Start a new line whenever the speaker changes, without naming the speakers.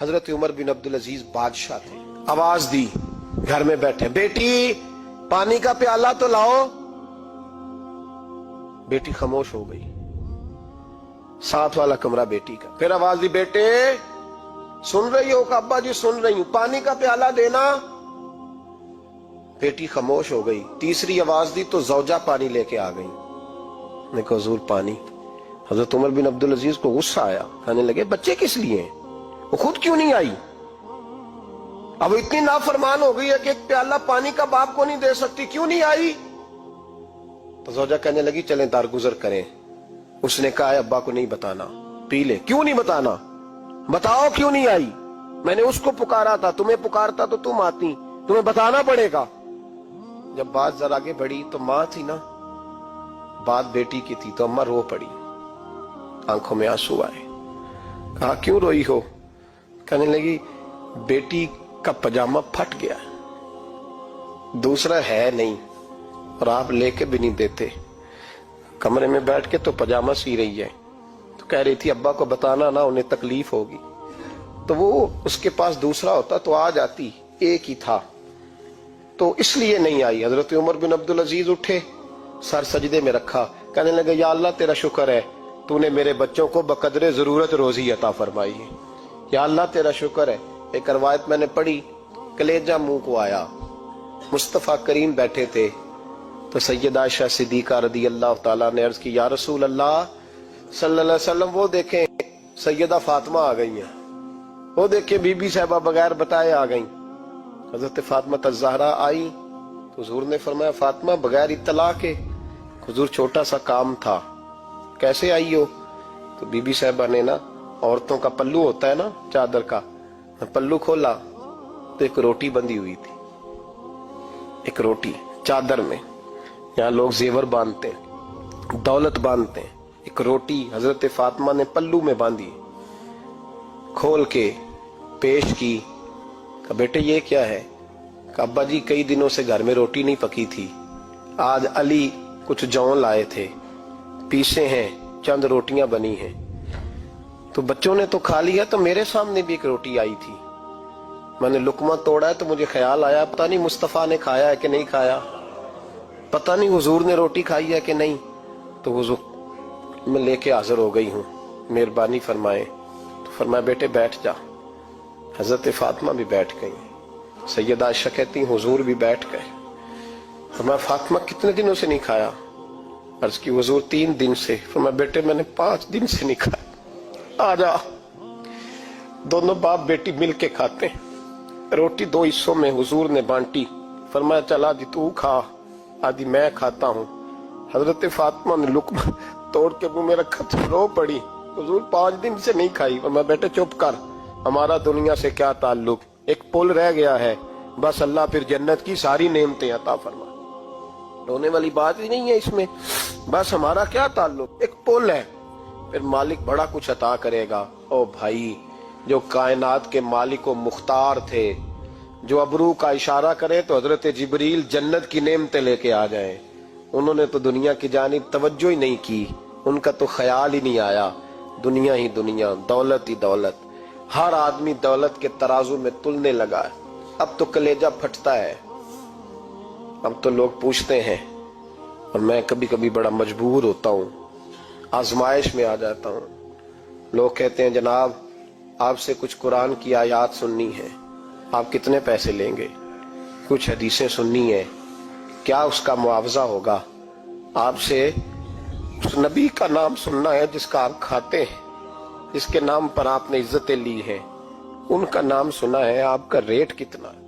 حضرت عمر بن عبد العزیز بادشاہ تھے. آواز دی گھر میں بیٹھے, بیٹی پانی کا پیالہ تو لاؤ. بیٹی خاموش ہو گئی. ساتھ والا کمرہ بیٹی کا. پھر آواز دی, بیٹے سن رہی ہو؟ کہ ابا جی سن رہی ہوں, پانی کا پیالہ دینا. بیٹی خاموش ہو گئی. تیسری آواز دی تو زوجہ پانی لے کے آ گئی. نے کہا حضور پانی. حضرت عمر بن عبد العزیز کو غصہ آیا, کہنے لگے بچے کس لیے ہیں, وہ خود کیوں نہیں آئی؟ اب اتنی نافرمان ہو گئی ہے کہ ایک پیالہ پانی کا باپ کو نہیں دے سکتی, کیوں نہیں آئی؟ تو زوجہ کہنے لگی چلیں درگزر کریں. اس نے کہا ابا کو نہیں بتانا, پی لے. کیوں نہیں بتانا؟ بتاؤ کیوں نہیں آئی؟ میں نے اس کو پکارا تھا, تمہیں پکارتا تو تم آتی, تمہیں بتانا پڑے گا. جب بات ذرا آگے بڑھی تو ماں تھی نا, بات بیٹی کی تھی, تو اماں رو پڑی, آنکھوں میں آنسو آئے. کہا کیوں روئی ہو؟ کہنے لگی بیٹی کا پجامہ پھٹ گیا, دوسرا ہے نہیں, اور آپ لے کے بھی نہیں دیتے. کمرے میں بیٹھ کے تو پجامہ سی رہی ہے, تو کہہ رہی تھی ابا کو بتانا نا, انہیں تکلیف ہوگی. تو وہ اس کے پاس دوسرا ہوتا تو آ جاتی, ایک ہی تھا, تو اس لیے نہیں آئی. حضرت عمر بن عبد العزیز اٹھے, سر سجدے میں رکھا, کہنے لگے یا اللہ تیرا شکر ہے, تو نے میرے بچوں کو بقدر ضرورت روزی عطا فرمائی ہے. یا اللہ تیرا شکر ہے. ایک روایت میں نے پڑھی, کلیجہ منہ کو آیا. مصطفیٰ کریم بیٹھے تھے, تو سیدہ عائشہ صدیقہ رضی اللہ تعالیٰ نے عرض کی یا رسول اللہ صلی اللہ علیہ وسلم, وہ دیکھیں سیدہ فاطمہ آ گئی ہیں, وہ دیکھیں بی بی صاحبہ بغیر بتائے آ گئیں. حضرت فاطمہ الزہرا آئی, تو حضور نے فرمایا فاطمہ بغیر اطلاع کے؟ حضور چھوٹا سا کام تھا. کیسے آئی ہو؟ تو بی بی صاحبہ نے نا, عورتوں کا پلو ہوتا ہے نا چادر کا, پلو کھولا تو ایک روٹی بندھی ہوئی تھی, ایک روٹی چادر میں. یہاں لوگ زیور باندھتے ہیں, دولت باندھتے ہیں, ایک روٹی حضرت فاطمہ نے پلو میں باندھی, کھول کے پیش کی. کہ بیٹے یہ کیا ہے؟ کہ ابا جی کئی دنوں سے گھر میں روٹی نہیں پکی تھی, آج علی کچھ جون لائے تھے, پیسے ہیں, چند روٹیاں بنی ہیں, تو بچوں نے تو کھا لیا, تو میرے سامنے بھی ایک روٹی آئی تھی, میں نے لقمہ توڑا ہے تو مجھے خیال آیا پتہ نہیں مصطفیٰ نے کھایا ہے کہ نہیں کھایا, پتہ نہیں حضور نے روٹی کھائی ہے کہ نہیں. تو حضور میں لے کے حاضر ہو گئی ہوں, مہربانی فرمائیں. تو فرمایا بیٹے بیٹھ جا. حضرت فاطمہ بھی بیٹھ گئی. سیدہ عائشہ کہتی حضور بھی بیٹھ گئے. فرمایا فاطمہ کتنے دنوں سے نہیں کھایا؟ عرض کی حضور 3 دن سے. فرمایا بیٹے میں نے 5 دن سے نہیں کھایا, آ جا. دونوں باپ بیٹی مل کے کھاتے ہیں. روٹی 2 حصوں میں حضور نے بانٹی. فرمایا چلا جی تو کھا, آدھی میں کھاتا ہوں. حضرت فاطمہ نے لقمہ توڑ کے منہ میں رکھا تو رو پڑی, حضور 5 دن سے نہیں کھائی. فرمایا بیٹے چپ کر, ہمارا دنیا سے کیا تعلق, ایک پل رہ گیا ہے, بس اللہ پھر جنت کی ساری نعمتیں عطا فرما. رونے والی بات ہی نہیں ہے اس میں, بس ہمارا کیا تعلق, ایک پل ہے, پھر مالک بڑا کچھ عطا کرے گا. او بھائی, جو کائنات کے مالک و مختار تھے, جو ابرو کا اشارہ کرے تو حضرت جبریل جنت کی نعمتیں لے کے آ جائیں, انہوں نے تو دنیا کی جانب توجہ ہی نہیں کی, ان کا تو خیال ہی نہیں آیا. دنیا ہی دنیا, دولت ہی دولت, ہر آدمی دولت کے ترازو میں تلنے لگا ہے. اب تو کلیجہ پھٹتا ہے. اب تو لوگ پوچھتے ہیں, اور میں کبھی کبھی بڑا مجبور ہوتا ہوں, آزمائش میں آ جاتا ہوں. لوگ کہتے ہیں جناب آپ سے کچھ قرآن کی آیات سننی ہے, آپ کتنے پیسے لیں گے؟ کچھ حدیثیں سننی ہیں, کیا اس کا معاوضہ ہوگا؟ آپ سے اس نبی کا نام سننا ہے جس کا آپ کھاتے ہیں, جس کے نام پر آپ نے عزتیں لی ہیں, ان کا نام سنا ہے, آپ کا ریٹ کتنا ہے؟